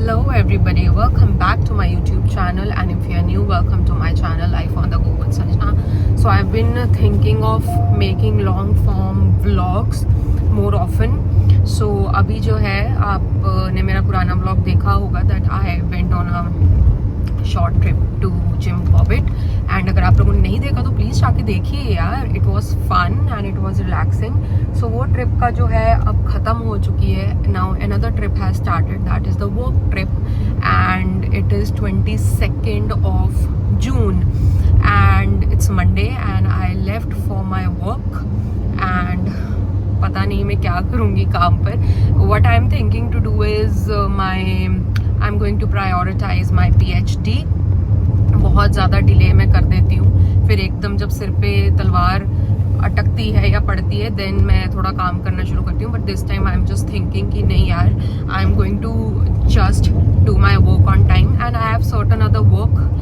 Hello everybody, welcome back to my YouTube channel, and if you are new, welcome to my channel Life on the Go with Sanjana. So I've been thinking of making long form vlogs more often. So अभी जो है आपने मेरा पुराना vlog देखा होगा that I went on a short trip to Jim Corbett, and अगर आप लोगों ने नहीं देखा तो प्लीज़ जाके देखिए यार. It was fun and it was relaxing. So वो ट्रिप का जो है अब ख़त्म हो चुकी है. Now another trip has started, that is the work trip, and it is 22nd of June and it's Monday and I left for my work and पता नहीं मैं क्या करूँगी काम पर. What I'm thinking to do is I'm going to prioritize my PhD. बहुत ज़्यादा delay मैं कर देती हूँ, फिर एकदम जब सिर पे तलवार अटकती है या पड़ती है देन मैं थोड़ा काम करना शुरू करती हूँ. But this time I am just thinking कि नहीं यार, I am going to just do my work on time and I have certain other work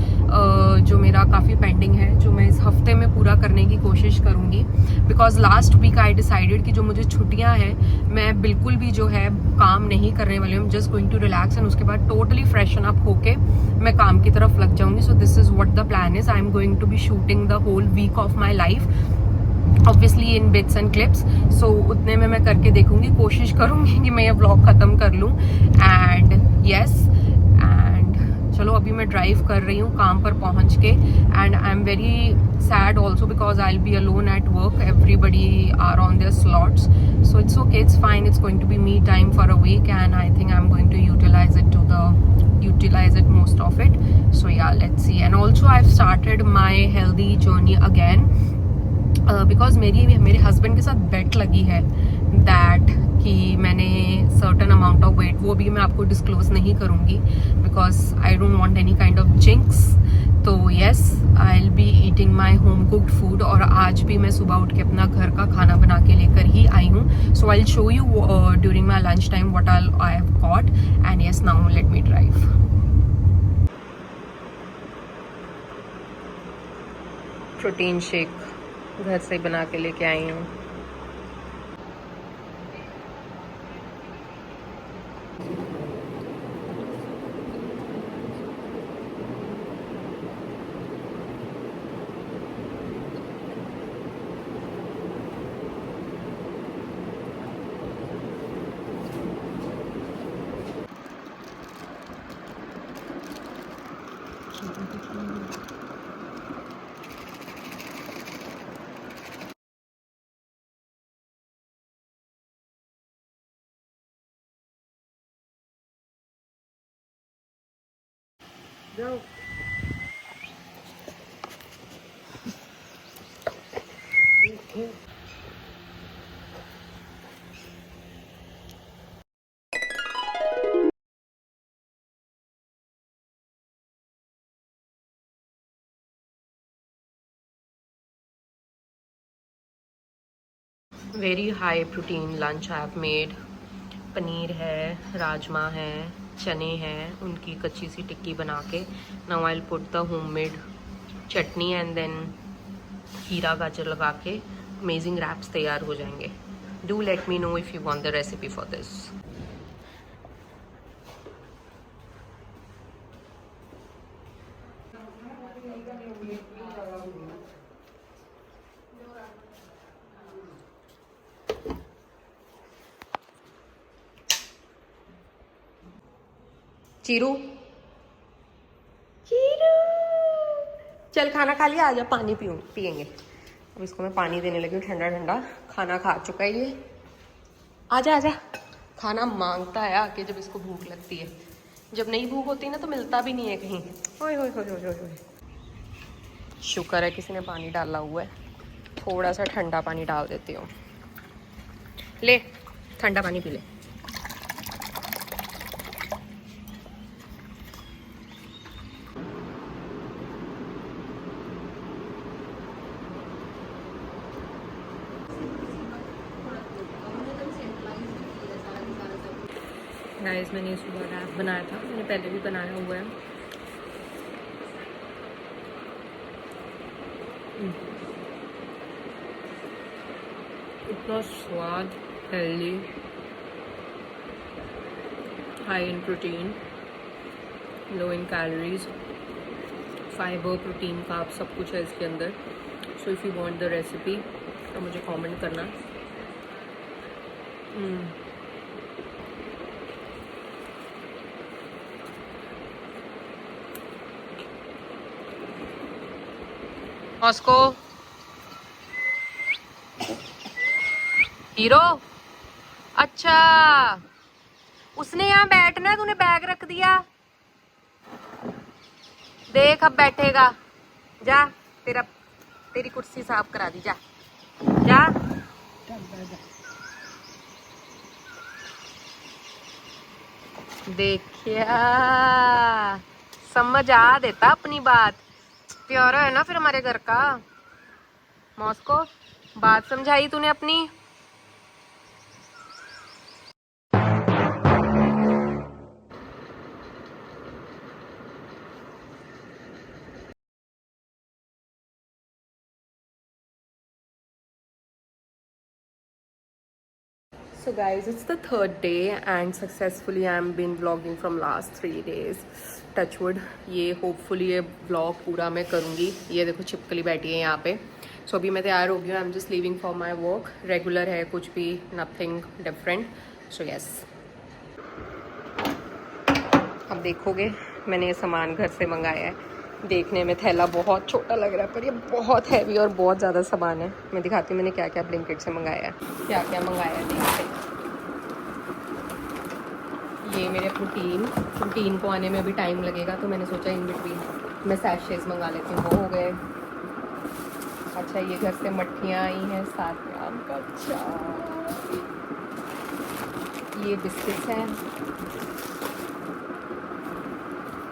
जो मेरा काफ़ी पेंडिंग है, जो मैं इस हफ्ते में पूरा करने की कोशिश करूँगी. Because last week I decided कि जो मुझे छुट्टियाँ हैं मैं बिल्कुल भी जो है काम नहीं करने वाली हूँ. Just going to relax and उसके बाद टोटली फ्रेशन अप होके मैं काम की तरफ लग जाऊँगी. So this is what the plan is. I am going to be shooting the whole week of my life, obviously in bits and clips. So उतने में मैं करके देखूंगी, कोशिश करूंगी कि मैं ये व्लॉग ख़त्म कर लूँ. एंड यस, चलो अभी मैं ड्राइव कर रही हूँ काम पर पहुँच के. And I am very sad also because I will be alone at work. Everybody are on their slots, so it's okay, it's fine. It's going to be me time for a week and I think I am going to utilize it most of it. So yeah, let's see. And also I've started my healthy journey again because मेरे husband के साथ बेट लगी है that कि मैंने certain amount of weight, वो भी मैं आपको डिस्क्लोज नहीं करूँगी because I don't want any kind of jinx. तो yes, I will be eating my home cooked food. और आज भी मैं सुबह उठ के अपना घर का खाना बना के लेकर ही आई हूँ. So I will show you during my lunch time what I have got. And yes, now let me drive. Protein shake घर से बना के लेके आई हूँ. Go. Okay. Very high protein lunch I have made. Paneer है, राजमा है, चने हैं, उनकी कच्ची सी टिक्की बना के. Now I will put the homemade chutney and then खीरा गाजर लगा के अमेजिंग रैप्स तैयार हो जाएंगे. Do let me know if you want the recipe for this. Chiru, Chiru, चल खाना खा लिया, आजा पानी पियेंगे. अब इसको मैं पानी देने लगी हूँ ठंडा ठंडा. खाना खा चुका है ये. आजा आजा. खाना मांगता है आके जब इसको भूख लगती है. जब नहीं भूख होती ना तो मिलता भी नहीं है कहीं. ओए होए होए होए होए. शुक्र है किसी ने पानी डाला हुआ है. थोड़ा सा ठंडा पानी डाल देती हूँ. ले, ठंडा पानी पी ले. गाइस, मैंने सुबह रैप बनाया था, मैंने पहले भी बनाया हुआ है. इतना स्वाद, healthy, high in protein. Low in calories, fibre, protein, carb सब कुछ है इसके अंदर. So if you want the recipe तो मुझे कमेंट करना. मॉस्को हीरो, अच्छा उसने यहाँ बैठना है, तूने बैग रख दिया. देख अब बैठेगा. जा, तेरी कुर्सी साफ करा दी. जा जा. देखिया, समझ आ देता अपनी बात. प्यारा है ना फिर हमारे घर का. मॉस्को बात समझाई तूने अपनी. So guys, it's the third day and successfully I'm been vlogging from last 3 days. Touchwood. ये hopefully ये vlog पूरा मैं करूँगी. ये देखो छिपकली बैठी है यहाँ पे. So अभी मैं तैयार हो गई हूँ. I'm just leaving for my work. Regular है, कुछ भी nothing different. So yes. अब देखोगे मैंने ये सामान घर से मंगाया है. देखने में थैला बहुत छोटा लग रहा है पर ये बहुत हैवी और बहुत ज़्यादा सामान है. मैं दिखाती हूँ मैंने क्या क्या ब्लिंकिट से मंगाया है, क्या क्या मंगाया है. देखते ये मेरे प्रोटीन को आने में अभी टाइम लगेगा तो मैंने सोचा इन बिटवीन मैं सैशेज मंगा लेती हूँ. वो हो गए. अच्छा ये घर से मट्ठियाँ आई हैं, साथ में आम का अचार. ये बिस्किट्स हैं.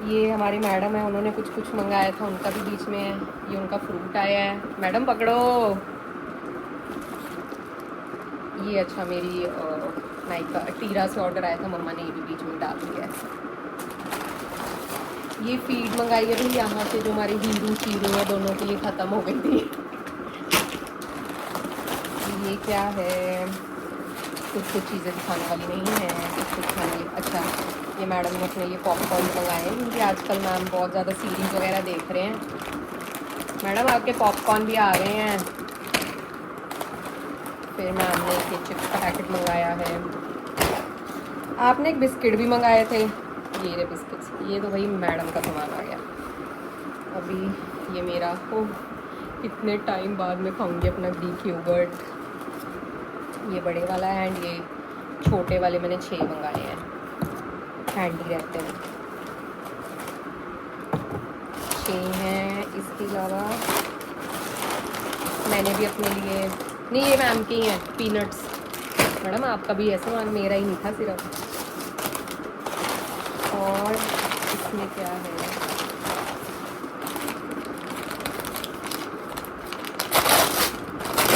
ये हमारी मैडम है, उन्होंने कुछ मंगाया था, उनका भी बीच में है. ये उनका फ्रूट आया है. मैडम पकड़ो ये. अच्छा मेरी नाइका टीरा से ऑर्डर आया था, मम्मा ने ये भी बीच में डाल दिया है. ये फीड मंगाई है भाई यहाँ से, जो हमारी हीरू चीरू है दोनों की, ये ख़त्म हो गई थी. ये क्या है, कुछ चीज़ें दिखाने वाली नहीं है, कुछ खाने वाली. अच्छा ये मैडम ने अपने लिए पॉपकॉर्न मंगाए हैं क्योंकि आजकल मैम बहुत ज़्यादा सीरीज़ वगैरह देख रहे हैं. मैडम आपके पॉपकॉर्न भी आ गए हैं. फिर मैम ने एक चिप्स का पैकेट मंगाया है. आपने एक बिस्किट भी मंगाए थे. ये रहे बिस्किट्स. ये तो भाई मैडम का सामान आ गया. अभी ये मेरा इतने टाइम बाद मैं खाऊंगी अपना ग्रीक योगर्ट. ये बड़े वाला है एंड ये छोटे वाले मैंने 6 मंगाए हैं, हैंडी रहते हैं. 6 हैं. इसके अलावा मैंने भी अपने लिए, नहीं ये मैम के ही हैं, पीनट्स. मैडम आपका भी ऐसा मान, मेरा ही नहीं था सिर्फ. और इसमें क्या है,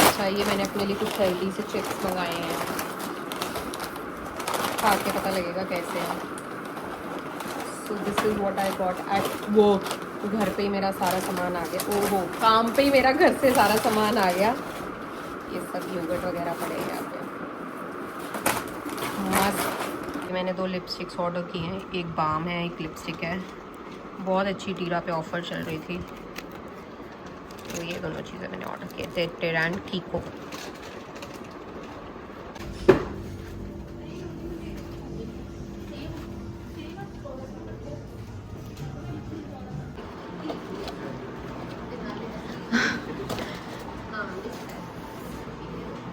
अच्छा ये मैंने अपने लिए कुछ हेल्दी से चिप्स मंगाए हैं. खा के पता लगेगा कैसे हैं. सो this is what I got at work. घर पे ही मेरा सारा सामान आ गया. ओहो, काम पे ही मेरा घर से सारा सामान आ गया. ये सब योगर्ट वगैरह पड़े हैं यहाँ पे. मस्त. मैंने 2 लिपस्टिक्स ऑर्डर की हैं. एक बाम है, एक लिपस्टिक है. बहुत अच्छी टीरा पे ऑफ़र चल रही थी तो ये दोनों चीज़ें मैंने ऑर्डर किए थे. टेरान कीको.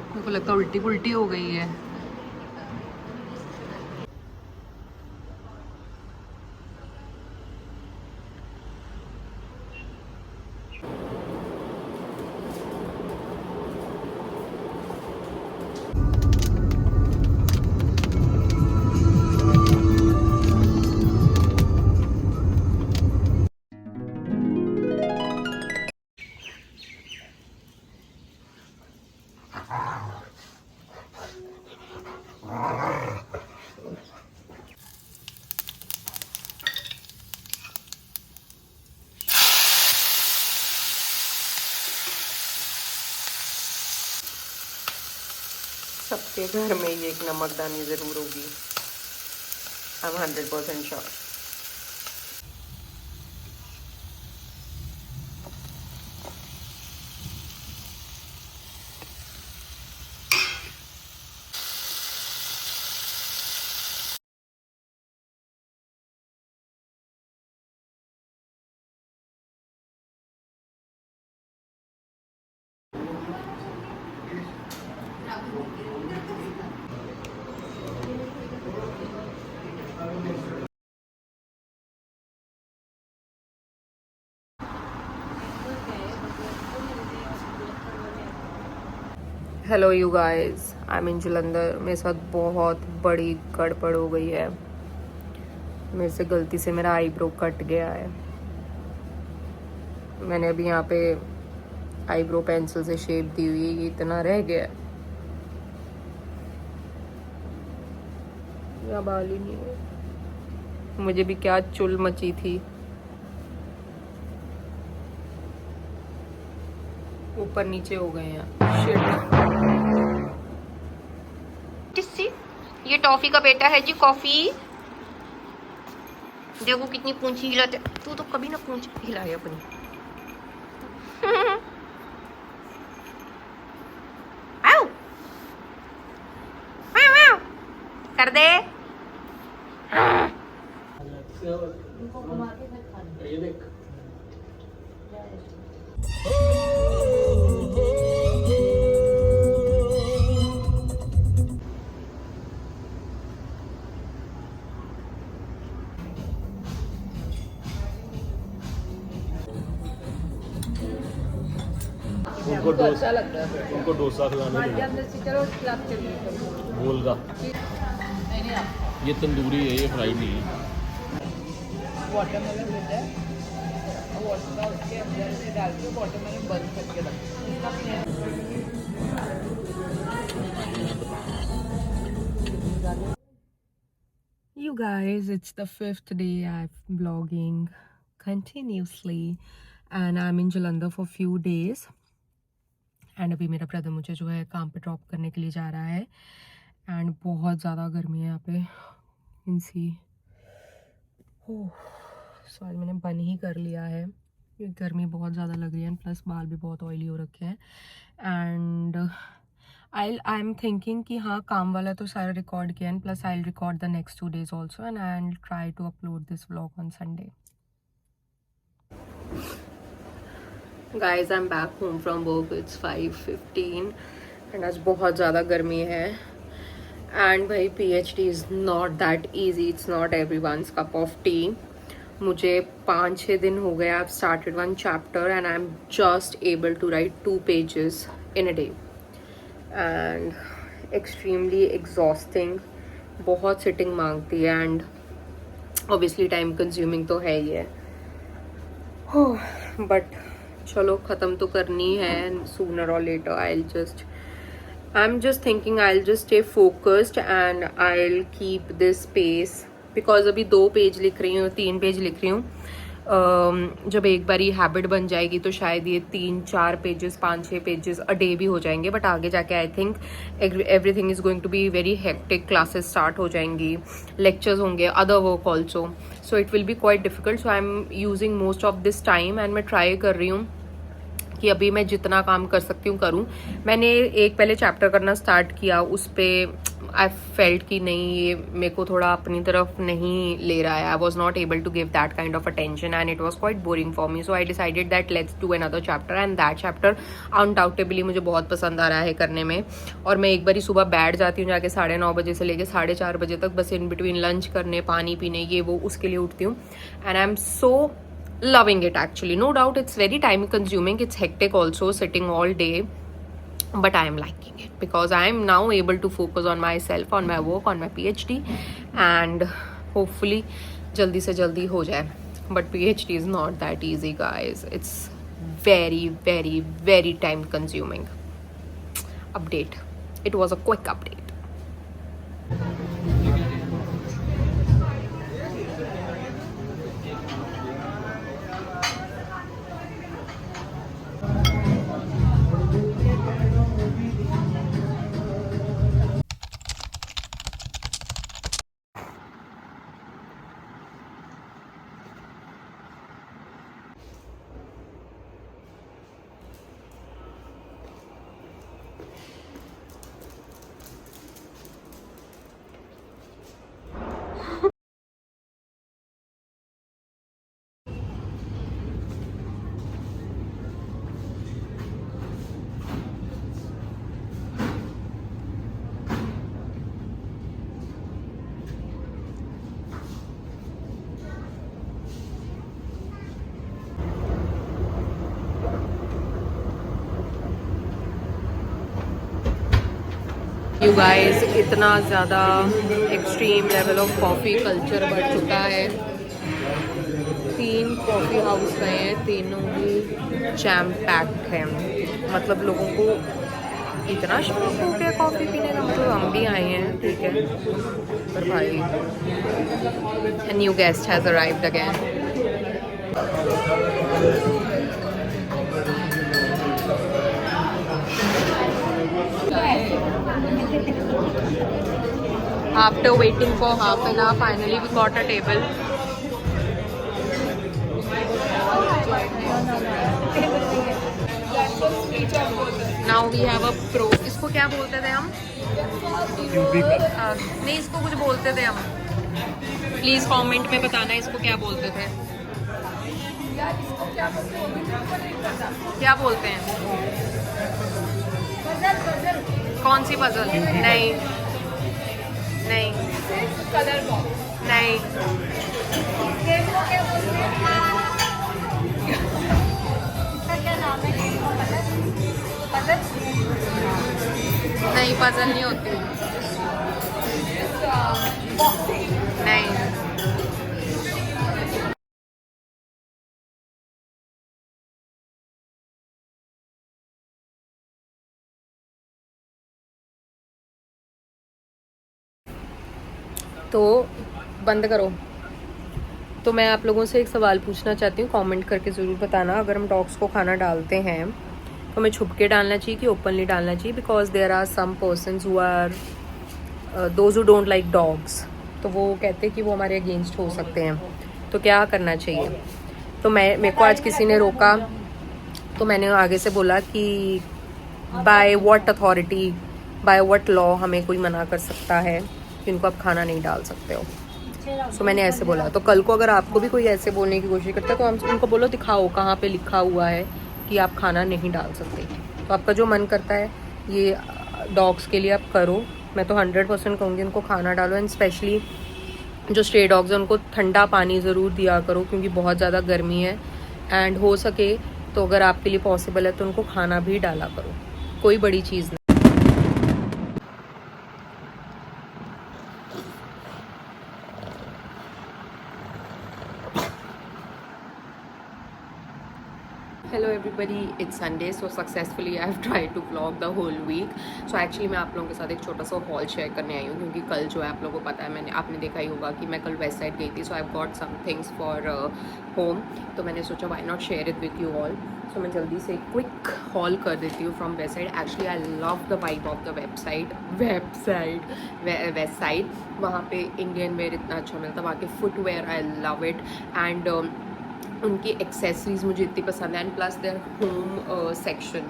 मेरे को लगता है उल्टी पुल्टी हो गई है. सबके घर में ये एक नमकदानी ज़रूर होगी. I am 100% sure. Hello you guys, I am in Jalandhar. मेरे साथ बहुत बड़ी गड़बड़ हो गई है। मेरे से गलती से मेरा आईब्रो कट गया है। मैंने अभी यहाँ पे आईब्रो पेंसिल से शेप दी हुई है, ये इतना रह गया है। यहाँ बाल ही नहीं है। मुझे भी क्या चुल मची थी। ऊपर नीचे हो गए हैं। शिट। ये टॉफी का बेटा है जी, कॉफी। देखो कितनी पूंछी हिलाते। तू तो कभी ना पूंछ हिलाए अपनी। आओ कर दे। उनको डोसा खिलाने गोलगा। ये तंदूरी है, ये फ्राइड नहीं है। वाटरमेलन लेते हैं और वाटर उसके अंदर से डाल के वाटरमेलन बंद करके रखते हैं। You guys, it's the 5th day I'm vlogging continuously and I'm in Jalandhar for few days. And अभी मेरा ब्रदर मुझे जो है काम पे ड्रॉप करने के लिए जा रहा है। एंड बहुत ज़्यादा गर्मी है यहाँ पे। इनसी सो आज मैंने बंद ही कर लिया है क्योंकि गर्मी बहुत ज़्यादा लग रही है, प्लस बाल भी बहुत ऑयली हो रखे हैं। एंड आई एम थिंकिंग कि हाँ, काम वाला तो सारा रिकॉर्ड किया है, plus I will record the next 2 days also and I will try to upload this vlog on Sunday. Guys, I'm back home from work. It's 5:15 and आज बहुत ज़्यादा गर्मी है। एंड भाई PhD is not that easy. It's not everyone's cup of tea. मुझे 5-6 दिन हो गए। I've started one chapter and I'm just able to write 2 pages in a day. And extremely exhausting. बहुत सिटिंग मांगती है एंड obviously time consuming तो है ही है। बट चलो ख़त्म तो करनी है सूनर और later. I am just thinking I will just stay focused and I will keep this pace because अभी 2 पेज लिख रही हूँ, 3 पेज लिख रही हूँ। जब एक बारी हैबिट बन जाएगी तो शायद ये 3-4 पेजेस 5-6 पेजेस अ डे भी हो जाएंगे। बट आगे जाके I think everything is going to be very hectic. Classes start हो जाएंगी, लेक्चर्स होंगे, other work also, so it will be quite difficult. So I am using most of this time and मैं try कर रही हूँ कि अभी मैं जितना काम कर सकती हूँ करूँ। मैंने एक पहले चैप्टर करना स्टार्ट किया, उस पर आई फेल्ट कि नहीं, ये मेरे को थोड़ा अपनी तरफ नहीं ले रहा है। I was not able to give that kind of attention and it was quite boring for me. So I decided that let's do another chapter and that chapter undoubtedly मुझे बहुत पसंद आ रहा है करने में। और मैं एक बारी सुबह बैठ जाती हूँ जाके 9:30 बजे से लेके 4:30 बजे तक, बस इन बिटवीन लंच करने, पानी पीने, ये वो उसके लिए उठती हूँ। And I am so loving it actually. No doubt it's very time consuming, it's hectic also sitting all day, but I am liking it because I am now able to focus on myself, on my work, on my PhD and hopefully jaldi se jaldi ho jaye. But PhD is not that easy guys, it's very very very time consuming. Update, it was a quick update. You guys, इतना ज़्यादा extreme level of coffee culture बढ़ चुका है। 3 coffee house गए हैं, तीनों ही jam packed हैं। मतलब लोगों को इतना शौक हो गया कॉफ़ी पीने का, मतलब हम भी आए हैं, ठीक है, पर भाई a new guest has arrived again. After waiting for half an hour, finally we got a table. Now we have a pro. इसको क्या बोलते थे हम? नहीं, इसको कुछ बोलते थे हम। प्लीज कमेंट में बताना इसको क्या बोलते थे। क्या बोलते हैं? कौन सी पजल? नहीं नहीं कलर बॉक्स नहीं नहीं, पजल नहीं होती। नहीं, तो बंद करो। तो मैं आप लोगों से एक सवाल पूछना चाहती हूँ, कमेंट करके ज़रूर बताना। अगर हम डॉग्स को खाना डालते हैं तो हमें छुप के डालना चाहिए कि ओपनली डालना चाहिए? Because there are some persons who are those who don't like dogs, तो वो कहते हैं कि वो हमारे अगेंस्ट हो सकते हैं, तो क्या करना चाहिए? तो मेरे को आज किसी ने रोका, तो मैंने आगे से बोला कि by what authority, by what law हमें कोई मना कर सकता है कि इनको आप खाना नहीं डाल सकते हो? सो मैंने ऐसे बोला। तो कल को अगर आपको भी कोई ऐसे बोलने की कोशिश करता है तो हम उनको बोलो, दिखाओ कहाँ पे लिखा हुआ है कि आप खाना नहीं डाल सकते। तो आपका जो मन करता है ये डॉग्स के लिए आप करो। मैं तो 100% कहूँगी इनको खाना डालो, एंड स्पेशली जो स्ट्रे डॉग्स हैं उनको ठंडा पानी ज़रूर दिया करो, क्योंकि बहुत ज़्यादा गर्मी है। एंड हो सके तो अगर आपके लिए पॉसिबल है तो उनको खाना भी डाला करो, कोई बड़ी चीज़ नहीं। Hello everybody, it's Sunday, so successfully I have tried to vlog the whole week. So actually मैं आप लोगों के साथ एक छोटा सा हॉल शेयर करने आई हूँ, क्योंकि कल जो है आप लोगों को पता है, आपने देखा ही होगा कि मैं कल वेस्ट साइड गई थी। So I have got some things for home, तो मैंने सोचा why not share it with you all. So मैं जल्दी से क्विक हॉल कर देती हूँ from Westside. Actually I love the vibe of the Westside. वहाँ पे इंडियन वेयर इतना अच्छा मिलता है, वहाँ के footwear I love it, and उनकी एक्सेसरीज मुझे इतनी पसंद है, and plus their home section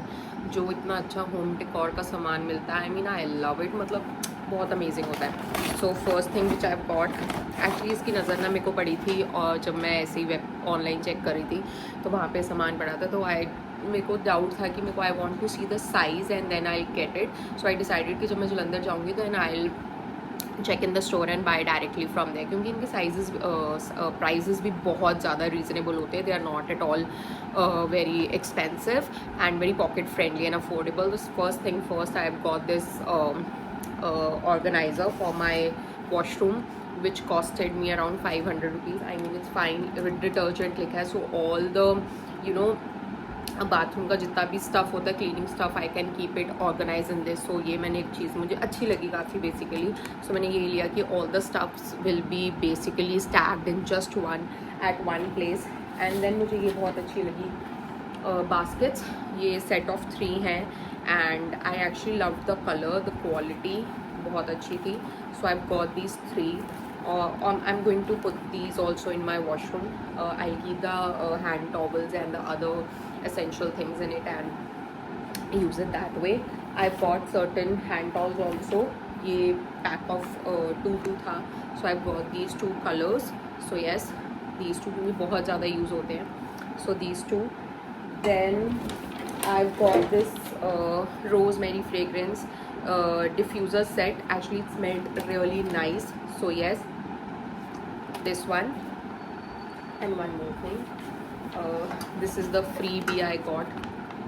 जो इतना अच्छा होम डेकोर का सामान मिलता है, I mean I love it, मतलब बहुत अमेजिंग होता है। So first thing which I got, actually इसकी नज़र ना मेरे को पड़ी थी, और जब मैं ऐसे ही वेब ऑनलाइन चेक कर रही थी तो वहाँ पे सामान पड़ा था, तो मेरे को डाउट था कि मेरे को I want to see the size and then I get it. So I decided कि जब मैं जलंधर जाऊँगी तो then I check in the store and buy directly from there, क्योंकि इनके साइजेस प्राइजेस भी बहुत ज़्यादा रीजनेबल होते हैं। They are not at all very expensive and very pocket friendly and affordable. First thing first, I have got this organizer for my washroom which costed me around 500 rupees. I mean it's fine, with detergent लिखा है, so all the you know bathroom का जितना भी stuff होता है, cleaning stuff, I can keep it organise in this. So ये मैंने एक चीज़ मुझे अच्छी लगी काफ़ी बेसिकली। सो मैंने ये लिया कि all the stuffs will be basically stacked in just one place. And then मुझे ये बहुत अच्छी लगी बास्केट्स, ये सेट ऑफ 3 हैं, and I actually love the colour, the quality बहुत अच्छी थी। So I got these 3. I'm going to put these also in my washroom. I'll keep the hand towels and the other essential things in it and use it that way. I've got certain hand towels also. ये pack of 2 था, so I've got these 2 colors. So yes, these 2 भी बहुत ज़्यादा use होते हैं. So these 2. Then I've got this rosemary fragrance diffuser set. Actually it smelled really nice. So yes, this one, and one more thing, this is the freebie I got.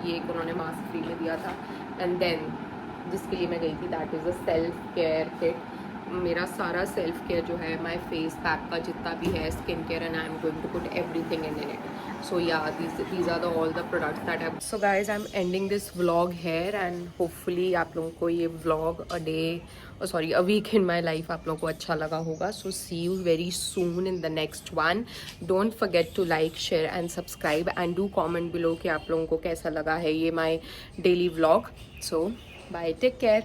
ये एक उन्होंने mask free में दिया था, and then जिसके लिए मैं गई थी, that is a self care kit. मेरा सारा सेल्फ केयर जो है, माई फेस पैक का जितना भी है, skin care, and I am going to put everything in it. So yeah, these are all the products that I. So guys, I'm ending this vlog here, and hopefully आप लोगों को ये vlog a week in my life आप लोगों को अच्छा लगा होगा. So see you very soon in the next one. Don't forget to like, share and subscribe, and do comment below कि आप लोगों को कैसा लगा है ये my daily vlog. So bye, take care.